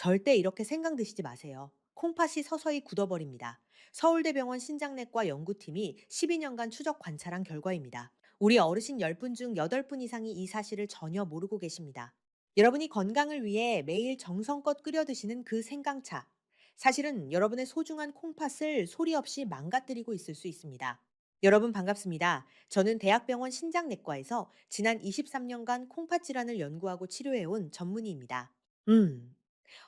절대 이렇게 생강 드시지 마세요. 콩팥이 서서히 굳어버립니다. 서울대병원 신장내과 연구팀이 12년간 추적 관찰한 결과입니다. 우리 어르신 10분 중 8분 이상이 이 사실을 전혀 모르고 계십니다. 여러분이 건강을 위해 매일 정성껏 끓여 드시는 그 생강차. 사실은 여러분의 소중한 콩팥을 소리 없이 망가뜨리고 있을 수 있습니다. 여러분 반갑습니다. 저는 대학병원 신장내과에서 지난 23년간 콩팥 질환을 연구하고 치료해온 전문의입니다. 음,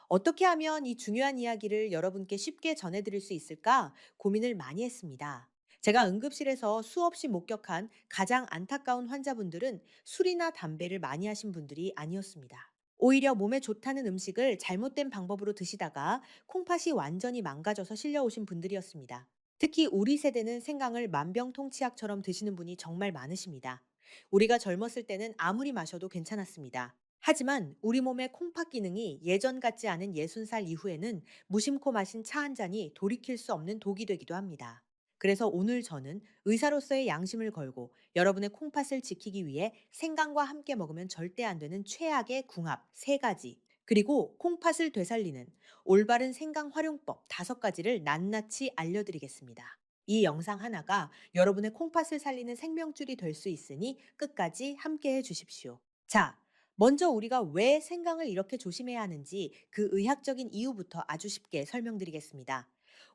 어떻게 하면 이 중요한 이야기를 여러분께 쉽게 전해드릴 수 있을까 고민을 많이 했습니다. 제가 응급실에서 수없이 목격한 가장 안타까운 환자분들은 술이나 담배를 많이 하신 분들이 아니었습니다. 오히려 몸에 좋다는 음식을 잘못된 방법으로 드시다가 콩팥이 완전히 망가져서 실려오신 분들이었습니다. 특히 우리 세대는 생강을 만병통치약처럼 드시는 분이 정말 많으십니다. 우리가 젊었을 때는 아무리 마셔도 괜찮았습니다. 하지만 우리 몸의 콩팥 기능이 예전 같지 않은 60살 이후에는 무심코 마신 차 한 잔이 돌이킬 수 없는 독이 되기도 합니다. 그래서 오늘 저는 의사로서의 양심을 걸고 여러분의 콩팥을 지키기 위해 생강과 함께 먹으면 절대 안 되는 최악의 궁합 3가지, 그리고 콩팥을 되살리는 올바른 생강 활용법 5가지를 낱낱이 알려드리겠습니다. 이 영상 하나가 여러분의 콩팥을 살리는 생명줄이 될 수 있으니 끝까지 함께 해 주십시오. 자, 먼저 우리가 왜 생강을 이렇게 조심해야 하는지 그 의학적인 이유부터 아주 쉽게 설명드리겠습니다.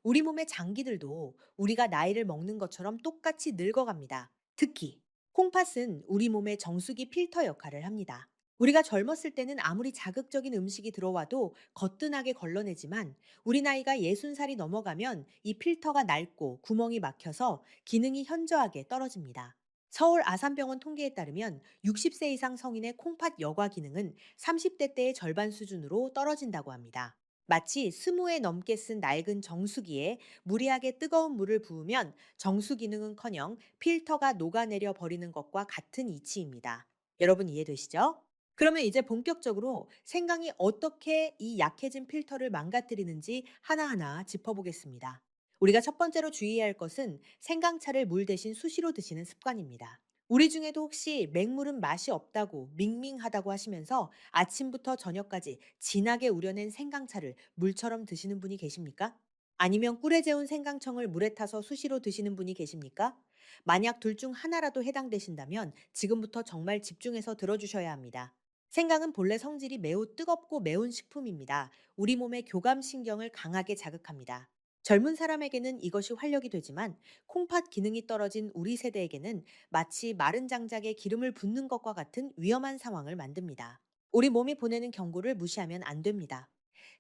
우리 몸의 장기들도 우리가 나이를 먹는 것처럼 똑같이 늙어갑니다. 특히 콩팥은 우리 몸의 정수기 필터 역할을 합니다. 우리가 젊었을 때는 아무리 자극적인 음식이 들어와도 거뜬하게 걸러내지만 우리 나이가 60살이 넘어가면 이 필터가 낡고 구멍이 막혀서 기능이 현저하게 떨어집니다. 서울 아산병원 통계에 따르면 60세 이상 성인의 콩팥 여과 기능은 30대 때의 절반 수준으로 떨어진다고 합니다. 마치 20회 넘게 쓴 낡은 정수기에 무리하게 뜨거운 물을 부으면 정수 기능은커녕 필터가 녹아내려 버리는 것과 같은 이치입니다. 여러분 이해되시죠? 그러면 이제 본격적으로 생강이 어떻게 이 약해진 필터를 망가뜨리는지 하나하나 짚어보겠습니다. 우리가 첫 번째로 주의해야 할 것은 생강차를 물 대신 수시로 드시는 습관입니다. 우리 중에도 혹시 맹물은 맛이 없다고 밍밍하다고 하시면서 아침부터 저녁까지 진하게 우려낸 생강차를 물처럼 드시는 분이 계십니까? 아니면 꿀에 재운 생강청을 물에 타서 수시로 드시는 분이 계십니까? 만약 둘 중 하나라도 해당되신다면 지금부터 정말 집중해서 들어주셔야 합니다. 생강은 본래 성질이 매우 뜨겁고 매운 식품입니다. 우리 몸의 교감신경을 강하게 자극합니다. 젊은 사람에게는 이것이 활력이 되지만 콩팥 기능이 떨어진 우리 세대에게는 마치 마른 장작에 기름을 붓는 것과 같은 위험한 상황을 만듭니다. 우리 몸이 보내는 경고를 무시하면 안 됩니다.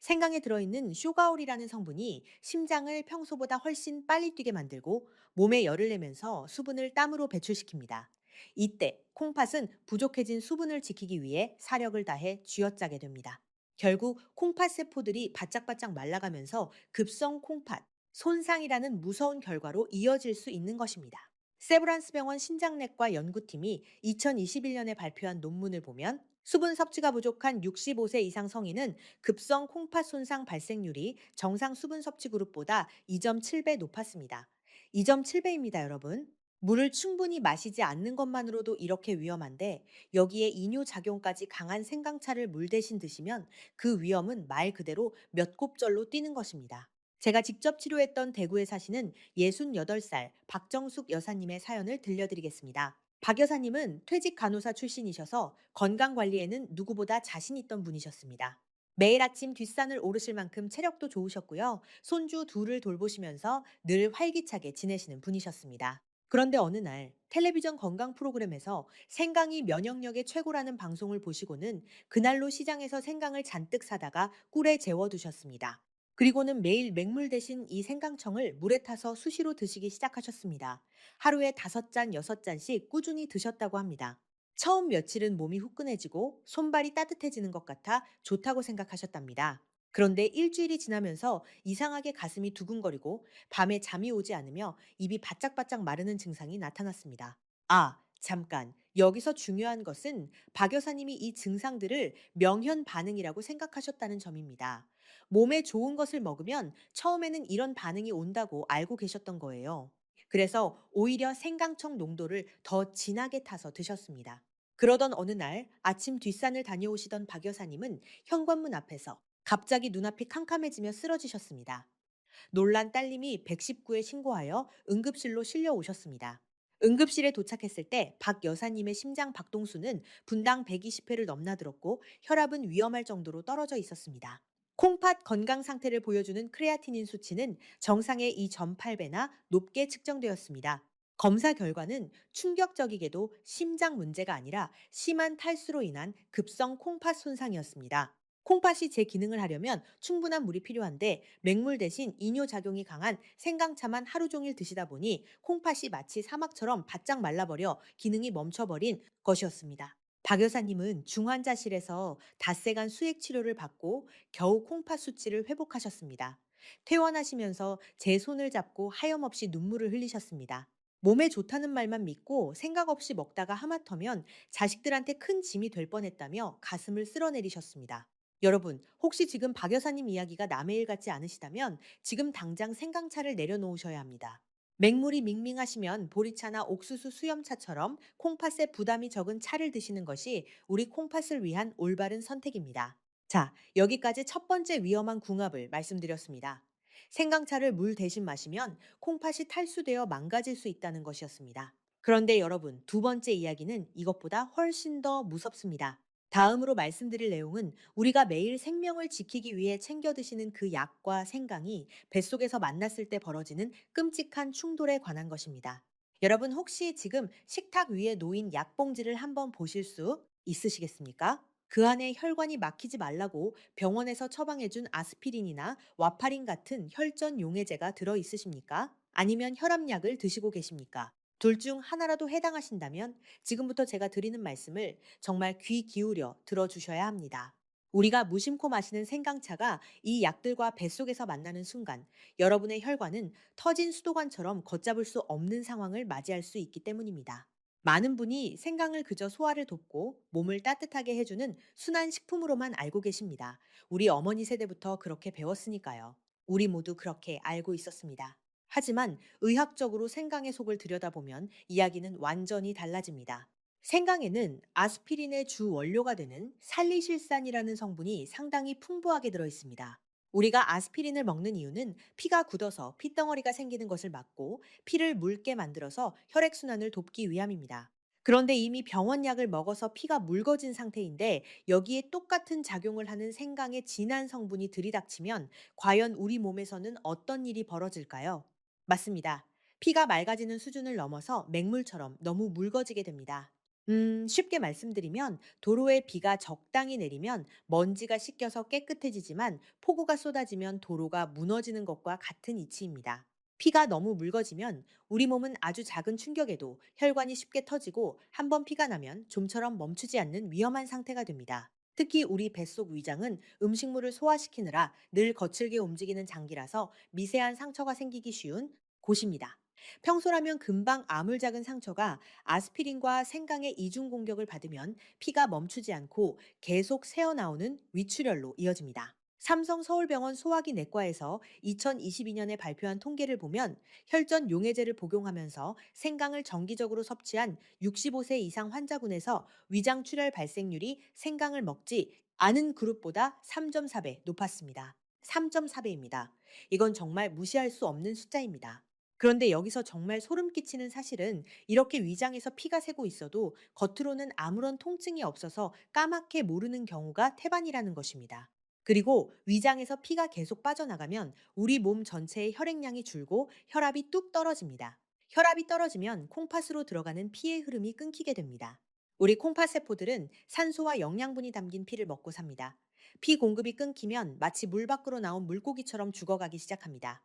생강에 들어있는 쇼가올이라는 성분이 심장을 평소보다 훨씬 빨리 뛰게 만들고 몸에 열을 내면서 수분을 땀으로 배출시킵니다. 이때 콩팥은 부족해진 수분을 지키기 위해 사력을 다해 쥐어짜게 됩니다. 결국 콩팥 세포들이 바짝바짝 말라가면서 급성 콩팥, 손상이라는 무서운 결과로 이어질 수 있는 것입니다. 세브란스 병원 신장내과 연구팀이 2021년에 발표한 논문을 보면 수분 섭취가 부족한 65세 이상 성인은 급성 콩팥 손상 발생률이 정상 수분 섭취 그룹보다 2.7배 높았습니다. 2.7배입니다, 여러분. 물을 충분히 마시지 않는 것만으로도 이렇게 위험한데 여기에 이뇨작용까지 강한 생강차를 물 대신 드시면 그 위험은 말 그대로 몇 곱절로 뛰는 것입니다. 제가 직접 치료했던 대구에 사시는 68살 박정숙 여사님의 사연을 들려드리겠습니다. 박 여사님은 퇴직 간호사 출신이셔서 건강 관리에는 누구보다 자신 있던 분이셨습니다. 매일 아침 뒷산을 오르실 만큼 체력도 좋으셨고요. 손주 둘을 돌보시면서 늘 활기차게 지내시는 분이셨습니다. 그런데 어느 날 텔레비전 건강 프로그램에서 생강이 면역력의 최고라는 방송을 보시고는 그날로 시장에서 생강을 잔뜩 사다가 꿀에 재워두셨습니다. 그리고는 매일 맹물 대신 이 생강청을 물에 타서 수시로 드시기 시작하셨습니다. 하루에 5잔, 6잔씩 꾸준히 드셨다고 합니다. 처음 며칠은 몸이 후끈해지고 손발이 따뜻해지는 것 같아 좋다고 생각하셨답니다. 그런데 일주일이 지나면서 이상하게 가슴이 두근거리고 밤에 잠이 오지 않으며 입이 바짝바짝 마르는 증상이 나타났습니다. 아, 잠깐. 여기서 중요한 것은 박 여사님이 이 증상들을 명현 반응이라고 생각하셨다는 점입니다. 몸에 좋은 것을 먹으면 처음에는 이런 반응이 온다고 알고 계셨던 거예요. 그래서 오히려 생강청 농도를 더 진하게 타서 드셨습니다. 그러던 어느 날 아침 뒷산을 다녀오시던 박 여사님은 현관문 앞에서 갑자기 눈앞이 캄캄해지며 쓰러지셨습니다. 놀란 딸님이 119에 신고하여 응급실로 실려 오셨습니다. 응급실에 도착했을 때 박 여사님의 심장 박동수는 분당 120회를 넘나들었고 혈압은 위험할 정도로 떨어져 있었습니다. 콩팥 건강 상태를 보여주는 크레아티닌 수치는 정상의 2.8배나 높게 측정되었습니다. 검사 결과는 충격적이게도 심장 문제가 아니라 심한 탈수로 인한 급성 콩팥 손상이었습니다. 콩팥이 제 기능을 하려면 충분한 물이 필요한데 맹물 대신 이뇨작용이 강한 생강차만 하루 종일 드시다 보니 콩팥이 마치 사막처럼 바짝 말라버려 기능이 멈춰버린 것이었습니다. 박 여사님은 중환자실에서 닷새간 수액 치료를 받고 겨우 콩팥 수치를 회복하셨습니다. 퇴원하시면서 제 손을 잡고 하염없이 눈물을 흘리셨습니다. 몸에 좋다는 말만 믿고 생각 없이 먹다가 하마터면 자식들한테 큰 짐이 될 뻔했다며 가슴을 쓸어내리셨습니다. 여러분, 혹시 지금 박 여사님 이야기가 남의 일 같지 않으시다면 지금 당장 생강차를 내려놓으셔야 합니다. 맹물이 밍밍하시면 보리차나 옥수수 수염차처럼 콩팥에 부담이 적은 차를 드시는 것이 우리 콩팥을 위한 올바른 선택입니다. 자, 여기까지 첫 번째 위험한 궁합을 말씀드렸습니다. 생강차를 물 대신 마시면 콩팥이 탈수되어 망가질 수 있다는 것이었습니다. 그런데 여러분, 두 번째 이야기는 이것보다 훨씬 더 무섭습니다. 다음으로 말씀드릴 내용은 우리가 매일 생명을 지키기 위해 챙겨 드시는 그 약과 생강이 뱃속에서 만났을 때 벌어지는 끔찍한 충돌에 관한 것입니다. 여러분 혹시 지금 식탁 위에 놓인 약봉지를 한번 보실 수 있으시겠습니까? 그 안에 혈관이 막히지 말라고 병원에서 처방해준 아스피린이나 와파린 같은 혈전 용해제가 들어 있으십니까? 아니면 혈압약을 드시고 계십니까? 둘 중 하나라도 해당하신다면 지금부터 제가 드리는 말씀을 정말 귀 기울여 들어주셔야 합니다. 우리가 무심코 마시는 생강차가 이 약들과 뱃속에서 만나는 순간 여러분의 혈관은 터진 수도관처럼 걷잡을 수 없는 상황을 맞이할 수 있기 때문입니다. 많은 분이 생강을 그저 소화를 돕고 몸을 따뜻하게 해주는 순한 식품으로만 알고 계십니다. 우리 어머니 세대부터 그렇게 배웠으니까요. 우리 모두 그렇게 알고 있었습니다. 하지만 의학적으로 생강의 속을 들여다보면 이야기는 완전히 달라집니다. 생강에는 아스피린의 주 원료가 되는 살리실산이라는 성분이 상당히 풍부하게 들어 있습니다. 우리가 아스피린을 먹는 이유는 피가 굳어서 피덩어리가 생기는 것을 막고 피를 묽게 만들어서 혈액순환을 돕기 위함입니다. 그런데 이미 병원약을 먹어서 피가 묽어진 상태인데 여기에 똑같은 작용을 하는 생강의 진한 성분이 들이닥치면 과연 우리 몸에서는 어떤 일이 벌어질까요? 맞습니다. 피가 맑아지는 수준을 넘어서 맹물처럼 너무 묽어지게 됩니다. 쉽게 말씀드리면 도로에 비가 적당히 내리면 먼지가 씻겨서 깨끗해지지만 폭우가 쏟아지면 도로가 무너지는 것과 같은 이치입니다. 피가 너무 묽어지면 우리 몸은 아주 작은 충격에도 혈관이 쉽게 터지고 한번 피가 나면 좀처럼 멈추지 않는 위험한 상태가 됩니다. 특히 우리 뱃속 위장은 음식물을 소화시키느라 늘 거칠게 움직이는 장기라서 미세한 상처가 생기기 쉬운 곳입니다. 평소라면 금방 아물작은 상처가 아스피린과 생강의 이중 공격을 받으면 피가 멈추지 않고 계속 새어나오는 위출혈로 이어집니다. 삼성 서울병원 소화기 내과에서 2022년에 발표한 통계를 보면 혈전 용해제를 복용하면서 생강을 정기적으로 섭취한 65세 이상 환자군에서 위장 출혈 발생률이 생강을 먹지 않은 그룹보다 3.4배 높았습니다. 3.4배입니다. 이건 정말 무시할 수 없는 숫자입니다. 그런데 여기서 정말 소름 끼치는 사실은 이렇게 위장에서 피가 새고 있어도 겉으로는 아무런 통증이 없어서 까맣게 모르는 경우가 태반이라는 것입니다. 그리고 위장에서 피가 계속 빠져나가면 우리 몸 전체의 혈액량이 줄고 혈압이 뚝 떨어집니다. 혈압이 떨어지면 콩팥으로 들어가는 피의 흐름이 끊기게 됩니다. 우리 콩팥 세포들은 산소와 영양분이 담긴 피를 먹고 삽니다. 피 공급이 끊기면 마치 물 밖으로 나온 물고기처럼 죽어가기 시작합니다.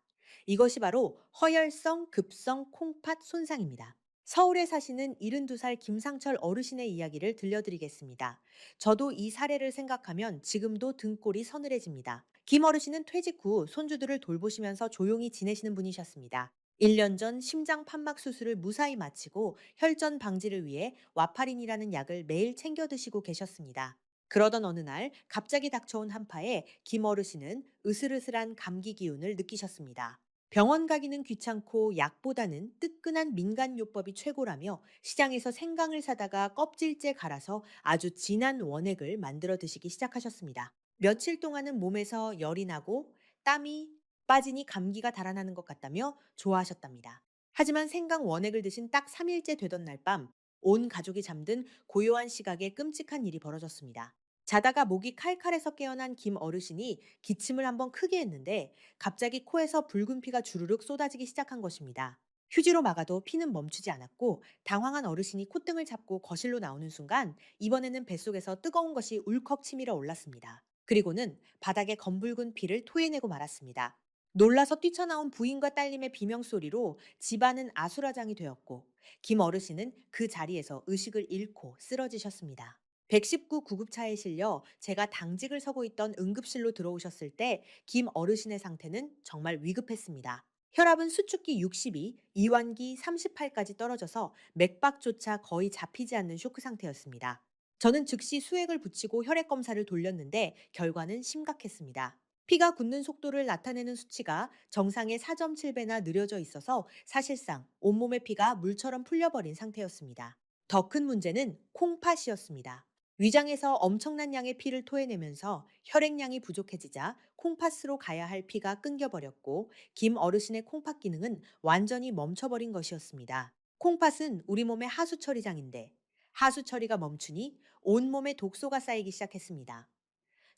이것이 바로 허혈성 급성 콩팥 손상입니다. 서울에 사시는 72살 김상철 어르신의 이야기를 들려드리겠습니다. 저도 이 사례를 생각하면 지금도 등골이 서늘해집니다. 김 어르신은 퇴직 후 손주들을 돌보시면서 조용히 지내시는 분이셨습니다. 1년 전 심장 판막 수술을 무사히 마치고 혈전 방지를 위해 와파린이라는 약을 매일 챙겨 드시고 계셨습니다. 그러던 어느 날 갑자기 닥쳐온 한파에 김 어르신은 으슬으슬한 감기 기운을 느끼셨습니다. 병원 가기는 귀찮고 약보다는 뜨끈한 민간요법이 최고라며 시장에서 생강을 사다가 껍질째 갈아서 아주 진한 원액을 만들어 드시기 시작하셨습니다. 며칠 동안은 몸에서 열이 나고 땀이 빠지니 감기가 달아나는 것 같다며 좋아하셨답니다. 하지만 생강 원액을 드신 딱 3일째 되던 날 밤, 온 가족이 잠든 고요한 시각에 끔찍한 일이 벌어졌습니다. 자다가 목이 칼칼해서 깨어난 김 어르신이 기침을 한번 크게 했는데 갑자기 코에서 붉은 피가 주르륵 쏟아지기 시작한 것입니다. 휴지로 막아도 피는 멈추지 않았고 당황한 어르신이 콧등을 잡고 거실로 나오는 순간 이번에는 뱃속에서 뜨거운 것이 울컥 치밀어 올랐습니다. 그리고는 바닥에 검붉은 피를 토해내고 말았습니다. 놀라서 뛰쳐나온 부인과 딸님의 비명소리로 집안은 아수라장이 되었고 김 어르신은 그 자리에서 의식을 잃고 쓰러지셨습니다. 119 구급차에 실려 제가 당직을 서고 있던 응급실로 들어오셨을 때 김 어르신의 상태는 정말 위급했습니다. 혈압은 수축기 62, 이완기 38까지 떨어져서 맥박조차 거의 잡히지 않는 쇼크 상태였습니다. 저는 즉시 수액을 붙이고 혈액 검사를 돌렸는데 결과는 심각했습니다. 피가 굳는 속도를 나타내는 수치가 정상의 4.7배나 느려져 있어서 사실상 온몸의 피가 물처럼 풀려버린 상태였습니다. 더 큰 문제는 콩팥이었습니다. 위장에서 엄청난 양의 피를 토해내면서 혈액량이 부족해지자 콩팥으로 가야 할 피가 끊겨버렸고 김 어르신의 콩팥 기능은 완전히 멈춰버린 것이었습니다. 콩팥은 우리 몸의 하수 처리장인데 하수 처리가 멈추니 온몸에 독소가 쌓이기 시작했습니다.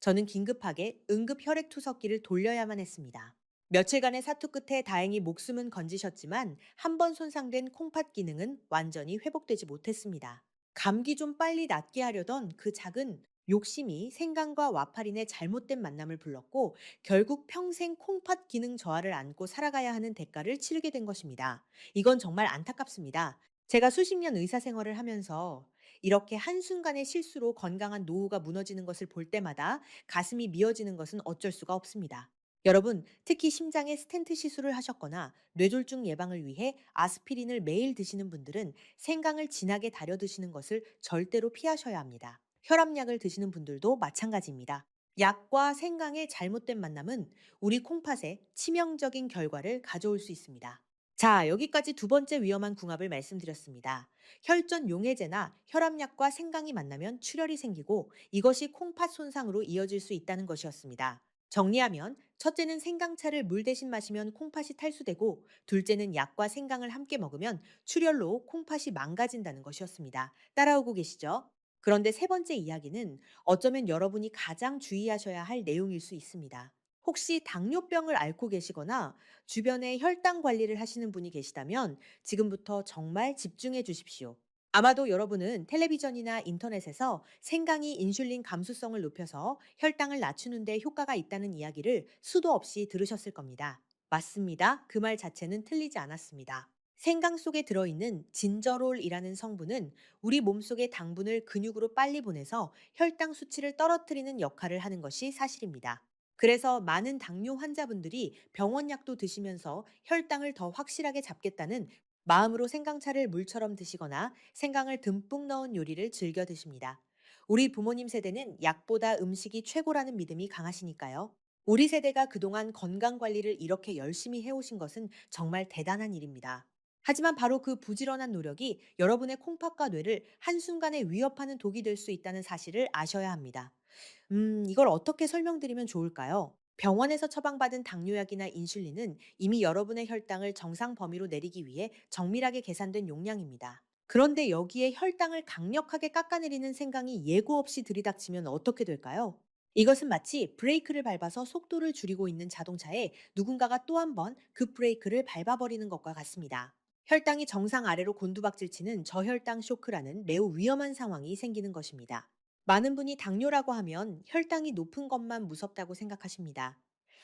저는 긴급하게 응급 혈액 투석기를 돌려야만 했습니다. 며칠간의 사투 끝에 다행히 목숨은 건지셨지만 한 번 손상된 콩팥 기능은 완전히 회복되지 못했습니다. 감기 좀 빨리 낫게 하려던 그 작은 욕심이 생강과 와파린의 잘못된 만남을 불렀고 결국 평생 콩팥 기능 저하를 안고 살아가야 하는 대가를 치르게 된 것입니다. 이건 정말 안타깝습니다. 제가 수십 년 의사 생활을 하면서 이렇게 한순간의 실수로 건강한 노후가 무너지는 것을 볼 때마다 가슴이 미어지는 것은 어쩔 수가 없습니다. 여러분, 특히 심장에 스텐트 시술을 하셨거나 뇌졸중 예방을 위해 아스피린을 매일 드시는 분들은 생강을 진하게 달여 드시는 것을 절대로 피하셔야 합니다. 혈압약을 드시는 분들도 마찬가지입니다. 약과 생강의 잘못된 만남은 우리 콩팥에 치명적인 결과를 가져올 수 있습니다. 자, 여기까지 두 번째 위험한 궁합을 말씀드렸습니다. 혈전 용해제나 혈압약과 생강이 만나면 출혈이 생기고 이것이 콩팥 손상으로 이어질 수 있다는 것이었습니다. 정리하면 첫째는 생강차를 물 대신 마시면 콩팥이 탈수되고 둘째는 약과 생강을 함께 먹으면 출혈로 콩팥이 망가진다는 것이었습니다. 따라오고 계시죠? 그런데 세 번째 이야기는 어쩌면 여러분이 가장 주의하셔야 할 내용일 수 있습니다. 혹시 당뇨병을 앓고 계시거나 주변에 혈당 관리를 하시는 분이 계시다면 지금부터 정말 집중해 주십시오. 아마도 여러분은 텔레비전이나 인터넷에서 생강이 인슐린 감수성을 높여서 혈당을 낮추는 데 효과가 있다는 이야기를 수도 없이 들으셨을 겁니다. 맞습니다. 그 말 자체는 틀리지 않았습니다. 생강 속에 들어있는 진저롤이라는 성분은 우리 몸속의 당분을 근육으로 빨리 보내서 혈당 수치를 떨어뜨리는 역할을 하는 것이 사실입니다. 그래서 많은 당뇨 환자분들이 병원 약도 드시면서 혈당을 더 확실하게 잡겠다는 마음으로 생강차를 물처럼 드시거나 생강을 듬뿍 넣은 요리를 즐겨 드십니다. 우리 부모님 세대는 약보다 음식이 최고라는 믿음이 강하시니까요. 우리 세대가 그동안 건강 관리를 이렇게 열심히 해오신 것은 정말 대단한 일입니다. 하지만 바로 그 부지런한 노력이 여러분의 콩팥과 뇌를 한순간에 위협하는 독이 될 수 있다는 사실을 아셔야 합니다. 이걸 어떻게 설명드리면 좋을까요? 병원에서 처방받은 당뇨약이나 인슐린은 이미 여러분의 혈당을 정상 범위로 내리기 위해 정밀하게 계산된 용량입니다. 그런데 여기에 혈당을 강력하게 깎아내리는 생강이 예고 없이 들이닥치면 어떻게 될까요? 이것은 마치 브레이크를 밟아서 속도를 줄이고 있는 자동차에 누군가가 또 한 번 급 브레이크를 밟아버리는 것과 같습니다. 혈당이 정상 아래로 곤두박질 치는 저혈당 쇼크라는 매우 위험한 상황이 생기는 것입니다. 많은 분이 당뇨라고 하면 혈당이 높은 것만 무섭다고 생각하십니다.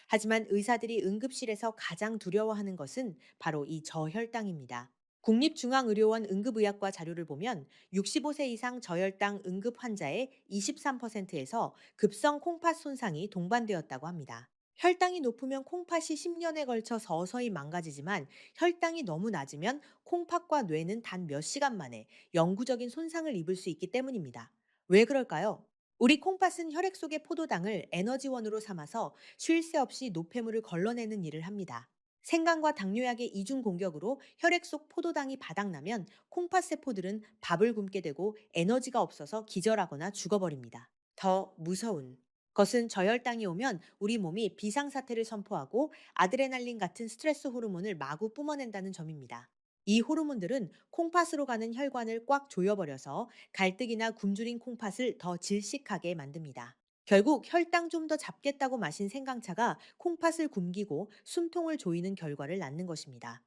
하지만 의사들이 응급실에서 가장 두려워하는 것은 바로 이 저혈당입니다. 국립중앙의료원 응급의학과 자료를 보면 65세 이상 저혈당 응급 환자의 23%에서 급성 콩팥 손상이 동반되었다고 합니다. 혈당이 높으면 콩팥이 10년에 걸쳐 서서히 망가지지만 혈당이 너무 낮으면 콩팥과 뇌는 단 몇 시간 만에 영구적인 손상을 입을 수 있기 때문입니다. 왜 그럴까요? 우리 콩팥은 혈액 속의 포도당을 에너지원으로 삼아서 쉴 새 없이 노폐물을 걸러내는 일을 합니다. 생강과 당뇨약의 이중 공격으로 혈액 속 포도당이 바닥나면 콩팥 세포들은 밥을 굶게 되고 에너지가 없어서 기절하거나 죽어버립니다. 더 무서운 겉은 저혈당이 오면 우리 몸이 비상사태를 선포하고 아드레날린 같은 스트레스 호르몬을 마구 뿜어낸다는 점입니다. 이 호르몬들은 콩팥으로 가는 혈관을 꽉 조여버려서 갈뜨기나 굶주린 콩팥을 더 질식하게 만듭니다. 결국 혈당 좀 더 잡겠다고 마신 생강차가 콩팥을 굶기고 숨통을 조이는 결과를 낳는 것입니다.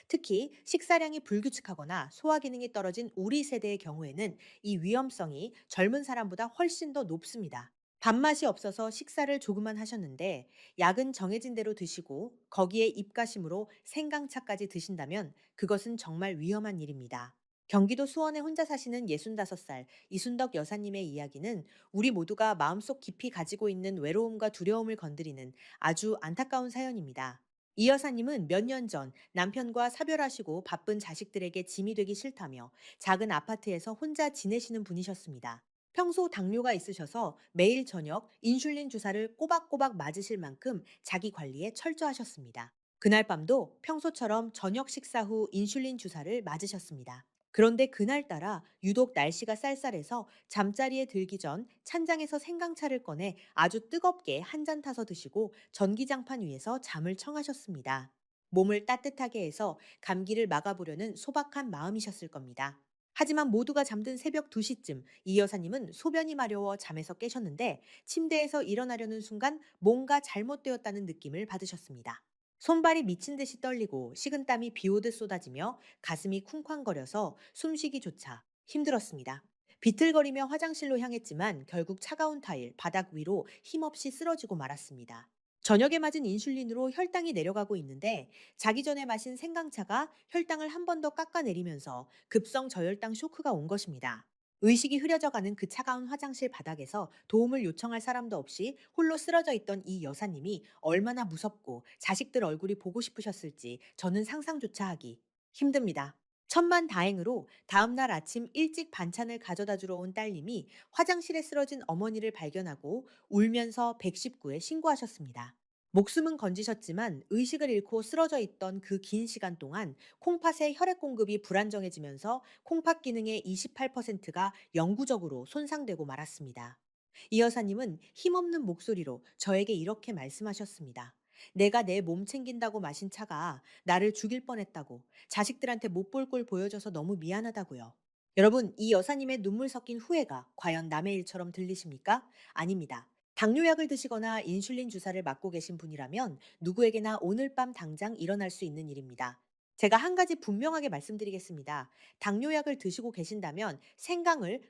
특히 식사량이 불규칙하거나 소화 기능이 떨어진 우리 세대의 경우에는 이 위험성이 젊은 사람보다 훨씬 더 높습니다. 밥맛이 없어서 식사를 조금만 하셨는데 약은 정해진 대로 드시고 거기에 입가심으로 생강차까지 드신다면 그것은 정말 위험한 일입니다. 경기도 수원에 혼자 사시는 65살 이순덕 여사님의 이야기는 우리 모두가 마음속 깊이 가지고 있는 외로움과 두려움을 건드리는 아주 안타까운 사연입니다. 이 여사님은 몇 년 전 남편과 사별하시고 바쁜 자식들에게 짐이 되기 싫다며 작은 아파트에서 혼자 지내시는 분이셨습니다. 평소 당뇨가 있으셔서 매일 저녁 인슐린 주사를 꼬박꼬박 맞으실 만큼 자기 관리에 철저하셨습니다. 그날 밤도 평소처럼 저녁 식사 후 인슐린 주사를 맞으셨습니다. 그런데 그날따라 유독 날씨가 쌀쌀해서 잠자리에 들기 전 찬장에서 생강차를 꺼내 아주 뜨겁게 한 잔 타서 드시고 전기장판 위에서 잠을 청하셨습니다. 몸을 따뜻하게 해서 감기를 막아보려는 소박한 마음이셨을 겁니다. 하지만 모두가 잠든 새벽 2시쯤 이 여사님은 소변이 마려워 잠에서 깨셨는데 침대에서 일어나려는 순간 뭔가 잘못되었다는 느낌을 받으셨습니다. 손발이 미친 듯이 떨리고 식은땀이 비 오듯 쏟아지며 가슴이 쿵쾅거려서 숨쉬기조차 힘들었습니다. 비틀거리며 화장실로 향했지만 결국 차가운 타일, 바닥 위로 힘없이 쓰러지고 말았습니다. 저녁에 맞은 인슐린으로 혈당이 내려가고 있는데 자기 전에 마신 생강차가 혈당을 한 번 더 깎아내리면서 급성 저혈당 쇼크가 온 것입니다. 의식이 흐려져가는 그 차가운 화장실 바닥에서 도움을 요청할 사람도 없이 홀로 쓰러져 있던 이 여사님이 얼마나 무섭고 자식들 얼굴이 보고 싶으셨을지 저는 상상조차 하기 힘듭니다. 천만 다행으로 다음날 아침 일찍 반찬을 가져다 주러 온 딸님이 화장실에 쓰러진 어머니를 발견하고 울면서 119에 신고하셨습니다. 목숨은 건지셨지만 의식을 잃고 쓰러져 있던 그 긴 시간 동안 콩팥의 혈액 공급이 불안정해지면서 콩팥 기능의 28%가 영구적으로 손상되고 말았습니다. 이 여사님은 힘없는 목소리로 저에게 이렇게 말씀하셨습니다. 내가 내 몸 챙긴다고 마신 차가 나를 죽일 뻔했다고 자식들한테 못 볼 꼴 보여줘서 너무 미안하다고요. 여러분, 이 여사님의 눈물 섞인 후회가 과연 남의 일처럼 들리십니까? 아닙니다. 당뇨약을 드시거나 인슐린 주사를 맞고 계신 분이라면 누구에게나 오늘 밤 당장 일어날 수 있는 일입니다. 제가 한 가지 분명하게 말씀드리겠습니다. 당뇨약을 드시고 계신다면 생강을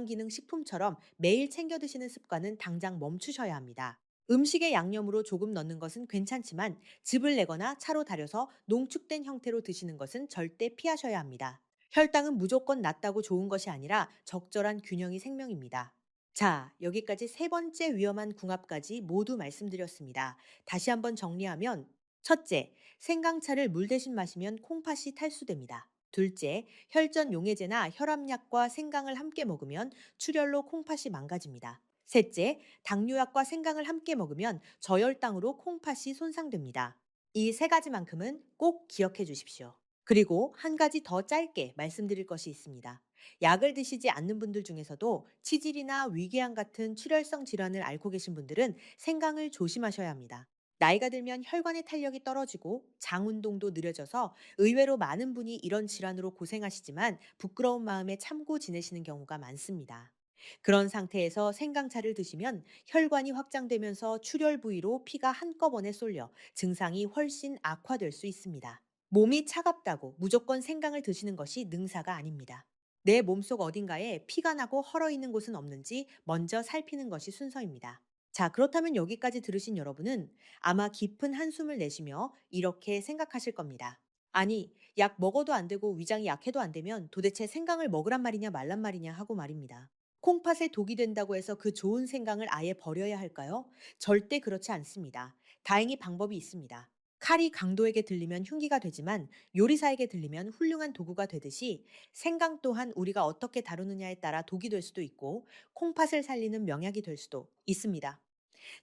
건강기능식품처럼 매일 챙겨 드시는 습관은 당장 멈추셔야 합니다. 음식에 양념으로 조금 넣는 것은 괜찮지만 즙을 내거나 차로 달여서 농축된 형태로 드시는 것은 절대 피하셔야 합니다. 혈당은 무조건 낮다고 좋은 것이 아니라 적절한 균형이 생명입니다. 자, 여기까지 세 번째 위험한 궁합까지 모두 말씀드렸습니다. 다시 한번 정리하면 첫째, 생강차를 물 대신 마시면 콩팥이 탈수됩니다. 둘째, 혈전 용해제나 혈압약과 생강을 함께 먹으면 출혈로 콩팥이 망가집니다. 셋째, 당뇨약과 생강을 함께 먹으면 저혈당으로 콩팥이 손상됩니다. 이 세 가지만큼은 꼭 기억해 주십시오. 그리고 한 가지 더 짧게 말씀드릴 것이 있습니다. 약을 드시지 않는 분들 중에서도 치질이나 위궤양 같은 출혈성 질환을 앓고 계신 분들은 생강을 조심하셔야 합니다. 나이가 들면 혈관의 탄력이 떨어지고 장 운동도 느려져서 의외로 많은 분이 이런 질환으로 고생하시지만 부끄러운 마음에 참고 지내시는 경우가 많습니다. 그런 상태에서 생강차를 드시면 혈관이 확장되면서 출혈 부위로 피가 한꺼번에 쏠려 증상이 훨씬 악화될 수 있습니다. 몸이 차갑다고 무조건 생강을 드시는 것이 능사가 아닙니다. 내 몸속 어딘가에 피가 나고 헐어 있는 곳은 없는지 먼저 살피는 것이 순서입니다. 자, 그렇다면 여기까지 들으신 여러분은 아마 깊은 한숨을 내쉬며 이렇게 생각하실 겁니다. 아니, 약 먹어도 안 되고 위장이 약해도 안 되면 도대체 생강을 먹으란 말이냐 말란 말이냐 하고 말입니다. 콩팥에 독이 된다고 해서 그 좋은 생강을 아예 버려야 할까요? 절대 그렇지 않습니다. 다행히 방법이 있습니다. 칼이 강도에게 들리면 흉기가 되지만 요리사에게 들리면 훌륭한 도구가 되듯이 생강 또한 우리가 어떻게 다루느냐에 따라 독이 될 수도 있고 콩팥을 살리는 명약이 될 수도 있습니다.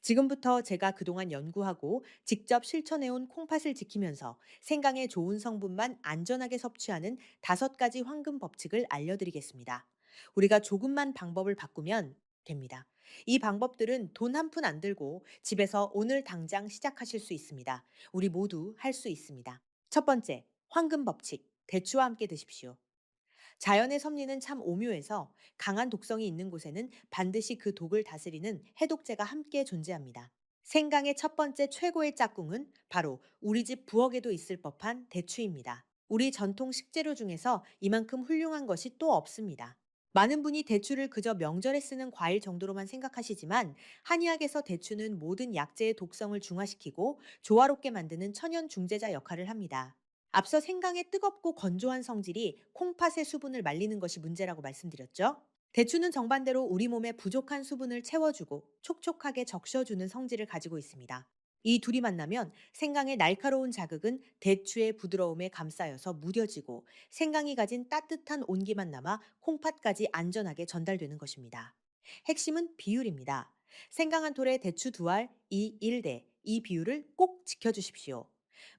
지금부터 제가 그동안 연구하고 직접 실천해온 콩팥을 지키면서 생강의 좋은 성분만 안전하게 섭취하는 5가지 황금 법칙을 알려드리겠습니다. 우리가 조금만 방법을 바꾸면 됩니다. 이 방법들은 돈 한 푼 안 들고 집에서 오늘 당장 시작하실 수 있습니다. 우리 모두 할 수 있습니다. 첫 번째, 황금 법칙. 대추와 함께 드십시오. 자연의 섭리는 참 오묘해서 강한 독성이 있는 곳에는 반드시 그 독을 다스리는 해독제가 함께 존재합니다. 생강의 첫 번째 최고의 짝꿍은 바로 우리 집 부엌에도 있을 법한 대추입니다. 우리 전통 식재료 중에서 이만큼 훌륭한 것이 또 없습니다. 많은 분이 대추를 그저 명절에 쓰는 과일 정도로만 생각하시지만 한의학에서 대추는 모든 약재의 독성을 중화시키고 조화롭게 만드는 천연 중재자 역할을 합니다. 앞서 생강의 뜨겁고 건조한 성질이 콩팥의 수분을 말리는 것이 문제라고 말씀드렸죠? 대추는 정반대로 우리 몸에 부족한 수분을 채워주고 촉촉하게 적셔주는 성질을 가지고 있습니다. 이 둘이 만나면 생강의 날카로운 자극은 대추의 부드러움에 감싸여서 무뎌지고 생강이 가진 따뜻한 온기만 남아 콩팥까지 안전하게 전달되는 것입니다. 핵심은 비율입니다. 생강 한 톨에 대추 두 알, 이 1대. 이 비율을 꼭 지켜주십시오.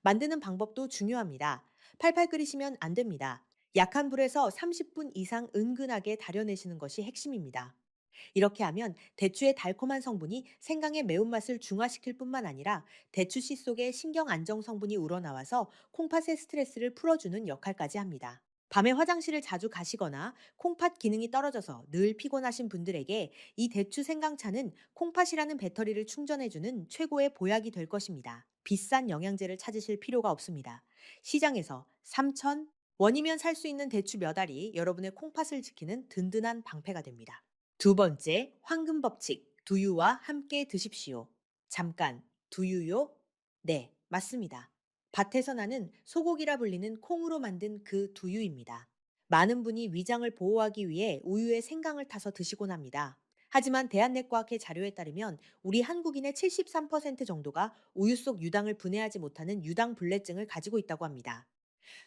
만드는 방법도 중요합니다. 팔팔 끓이시면 안 됩니다. 약한 불에서 30분 이상 은근하게 달여내시는 것이 핵심입니다. 이렇게 하면 대추의 달콤한 성분이 생강의 매운맛을 중화시킬 뿐만 아니라 대추씨 속에 신경 안정 성분이 우러나와서 콩팥의 스트레스를 풀어주는 역할까지 합니다. 밤에 화장실을 자주 가시거나 콩팥 기능이 떨어져서 늘 피곤하신 분들에게 이 대추 생강차는 콩팥이라는 배터리를 충전해주는 최고의 보약이 될 것입니다. 비싼 영양제를 찾으실 필요가 없습니다. 시장에서 3천 원이면 살 수 있는 대추 몇 알이 여러분의 콩팥을 지키는 든든한 방패가 됩니다. 두 번째, 황금 법칙. 두유와 함께 드십시오. 잠깐, 두유요? 네, 맞습니다. 밭에서 나는 소고기라 불리는 콩으로 만든 그 두유입니다. 많은 분이 위장을 보호하기 위해 우유에 생강을 타서 드시곤 합니다. 하지만 대한내과학회 자료에 따르면 우리 한국인의 73% 정도가 우유 속 유당을 분해하지 못하는 유당불내증을 가지고 있다고 합니다.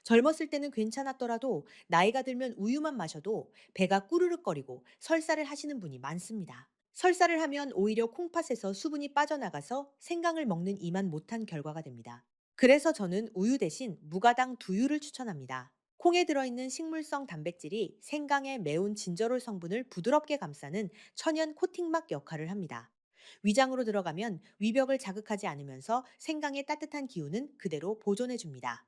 젊었을 때는 괜찮았더라도 나이가 들면 우유만 마셔도 배가 꾸르륵거리고 설사를 하시는 분이 많습니다. 설사를 하면 오히려 콩팥에서 수분이 빠져나가서 생강을 먹는 이만 못한 결과가 됩니다. 그래서 저는 우유 대신 무가당 두유를 추천합니다. 콩에 들어있는 식물성 단백질이 생강의 매운 진저롤 성분을 부드럽게 감싸는 천연 코팅막 역할을 합니다. 위장으로 들어가면 위벽을 자극하지 않으면서 생강의 따뜻한 기운은 그대로 보존해 줍니다.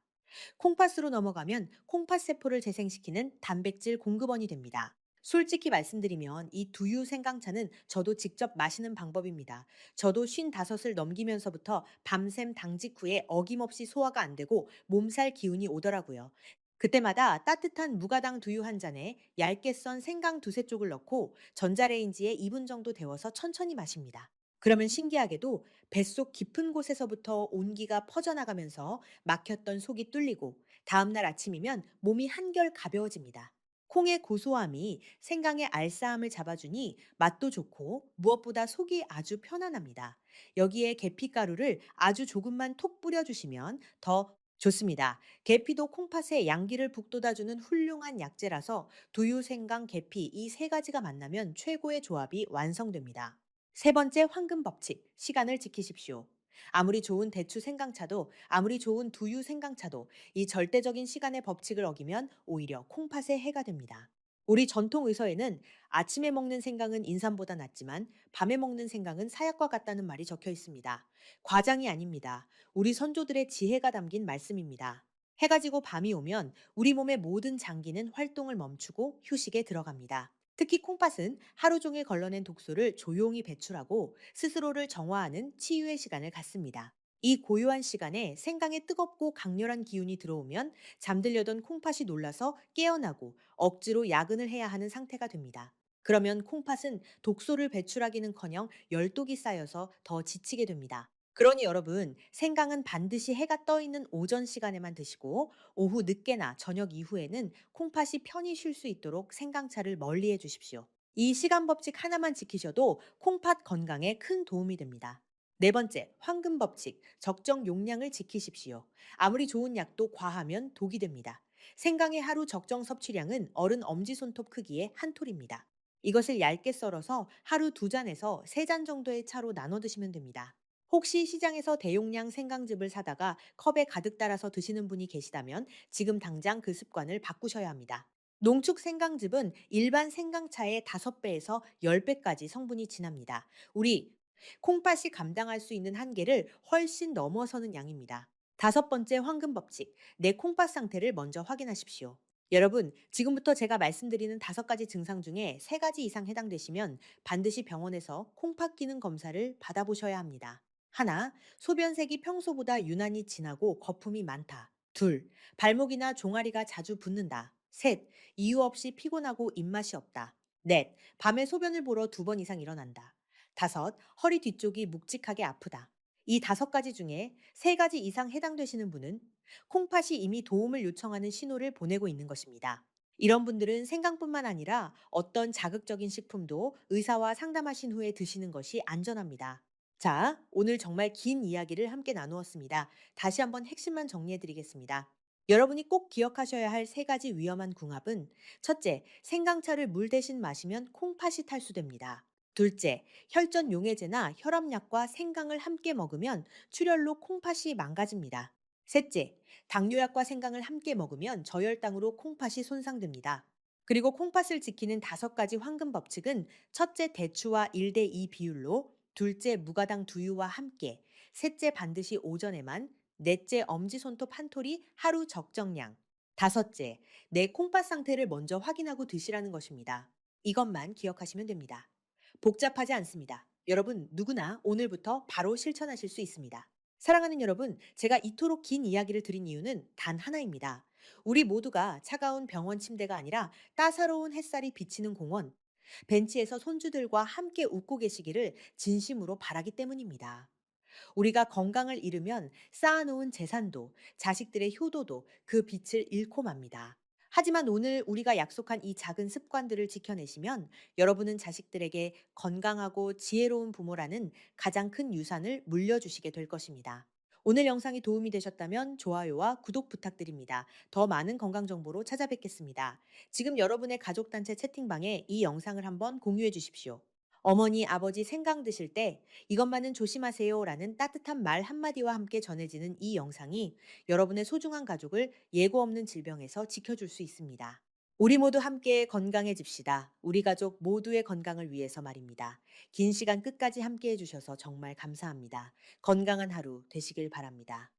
콩팥으로 넘어가면 콩팥 세포를 재생시키는 단백질 공급원이 됩니다. 솔직히 말씀드리면 이 두유 생강차는 저도 직접 마시는 방법입니다. 저도 55을 넘기면서부터 밤샘 당직 후에 어김없이 소화가 안 되고 몸살 기운이 오더라고요. 그때마다 따뜻한 무가당 두유 한 잔에 얇게 썬 생강 두세 쪽을 넣고 전자레인지에 2분 정도 데워서 천천히 마십니다. 그러면 신기하게도 뱃속 깊은 곳에서부터 온기가 퍼져나가면서 막혔던 속이 뚫리고 다음날 아침이면 몸이 한결 가벼워집니다. 콩의 고소함이 생강의 알싸함을 잡아주니 맛도 좋고 무엇보다 속이 아주 편안합니다. 여기에 계피가루를 아주 조금만 톡 뿌려주시면 더 좋습니다. 계피도 콩팥에 양기를 북돋아주는 훌륭한 약재라서 두유, 생강, 계피 이 세 가지가 만나면 최고의 조합이 완성됩니다. 세 번째 황금 법칙, 시간을 지키십시오. 아무리 좋은 대추 생강차도, 아무리 좋은 두유 생강차도 이 절대적인 시간의 법칙을 어기면 오히려 콩팥에 해가 됩니다. 우리 전통 의서에는 아침에 먹는 생강은 인삼보다 낫지만 밤에 먹는 생강은 사약과 같다는 말이 적혀 있습니다. 과장이 아닙니다. 우리 선조들의 지혜가 담긴 말씀입니다. 해가 지고 밤이 오면 우리 몸의 모든 장기는 활동을 멈추고 휴식에 들어갑니다. 특히 콩팥은 하루 종일 걸러낸 독소를 조용히 배출하고 스스로를 정화하는 치유의 시간을 갖습니다. 이 고요한 시간에 생강의 뜨겁고 강렬한 기운이 들어오면 잠들려던 콩팥이 놀라서 깨어나고 억지로 야근을 해야 하는 상태가 됩니다. 그러면 콩팥은 독소를 배출하기는커녕 열독이 쌓여서 더 지치게 됩니다. 그러니 여러분, 생강은 반드시 해가 떠 있는 오전 시간에만 드시고 오후 늦게나 저녁 이후에는 콩팥이 편히 쉴 수 있도록 생강차를 멀리해 주십시오. 이 시간 법칙 하나만 지키셔도 콩팥 건강에 큰 도움이 됩니다. 네 번째, 황금 법칙, 적정 용량을 지키십시오. 아무리 좋은 약도 과하면 독이 됩니다. 생강의 하루 적정 섭취량은 어른 엄지손톱 크기의 한 톨입니다. 이것을 얇게 썰어서 하루 2잔에서 3잔 정도의 차로 나눠 드시면 됩니다. 혹시 시장에서 대용량 생강즙을 사다가 컵에 가득 따라서 드시는 분이 계시다면 지금 당장 그 습관을 바꾸셔야 합니다. 농축 생강즙은 일반 생강차의 5배에서 10배까지 성분이 진합니다. 우리 콩팥이 감당할 수 있는 한계를 훨씬 넘어서는 양입니다. 다섯 번째 황금 법칙, 내 콩팥 상태를 먼저 확인하십시오. 여러분, 지금부터 제가 말씀드리는 5가지 증상 중에 3가지 이상 해당되시면 반드시 병원에서 콩팥 기능 검사를 받아보셔야 합니다. 하나, 소변색이 평소보다 유난히 진하고 거품이 많다. 둘, 발목이나 종아리가 자주 붓는다. 셋, 이유 없이 피곤하고 입맛이 없다. 넷, 밤에 소변을 보러 2번 이상 일어난다. 다섯, 허리 뒤쪽이 묵직하게 아프다. 이 5가지 중에 3가지 이상 해당되시는 분은 콩팥이 이미 도움을 요청하는 신호를 보내고 있는 것입니다. 이런 분들은 생강뿐만 아니라 어떤 자극적인 식품도 의사와 상담하신 후에 드시는 것이 안전합니다. 자, 오늘 정말 긴 이야기를 함께 나누었습니다. 다시 한번 핵심만 정리해 드리겠습니다. 여러분이 꼭 기억하셔야 할 3가지 위험한 궁합은 첫째, 생강차를 물 대신 마시면 콩팥이 탈수됩니다. 둘째, 혈전 용해제나 혈압약과 생강을 함께 먹으면 출혈로 콩팥이 망가집니다. 셋째, 당뇨약과 생강을 함께 먹으면 저혈당으로 콩팥이 손상됩니다. 그리고 콩팥을 지키는 5가지 황금 법칙은 첫째 대추와 1대2 비율로, 둘째 무가당 두유와 함께, 셋째 반드시 오전에만, 넷째 엄지손톱 한 톨이 하루 적정량, 다섯째 내 콩팥 상태를 먼저 확인하고 드시라는 것입니다. 이것만 기억하시면 됩니다. 복잡하지 않습니다. 여러분 누구나 오늘부터 바로 실천하실 수 있습니다. 사랑하는 여러분, 제가 이토록 긴 이야기를 드린 이유는 단 하나입니다. 우리 모두가 차가운 병원 침대가 아니라 따사로운 햇살이 비치는 공원, 벤치에서 손주들과 함께 웃고 계시기를 진심으로 바라기 때문입니다. 우리가 건강을 잃으면 쌓아놓은 재산도, 자식들의 효도도 그 빛을 잃고 맙니다. 하지만 오늘 우리가 약속한 이 작은 습관들을 지켜내시면 여러분은 자식들에게 건강하고 지혜로운 부모라는 가장 큰 유산을 물려주시게 될 것입니다. 오늘 영상이 도움이 되셨다면 좋아요와 구독 부탁드립니다. 더 많은 건강 정보로 찾아뵙겠습니다. 지금 여러분의 가족단체 채팅방에 이 영상을 한번 공유해 주십시오. 어머니, 아버지 생강 드실 때 이것만은 조심하세요 라는 따뜻한 말 한마디와 함께 전해지는 이 영상이 여러분의 소중한 가족을 예고 없는 질병에서 지켜줄 수 있습니다. 우리 모두 함께 건강해집시다. 우리 가족 모두의 건강을 위해서 말입니다. 긴 시간 끝까지 함께 해주셔서 정말 감사합니다. 건강한 하루 되시길 바랍니다.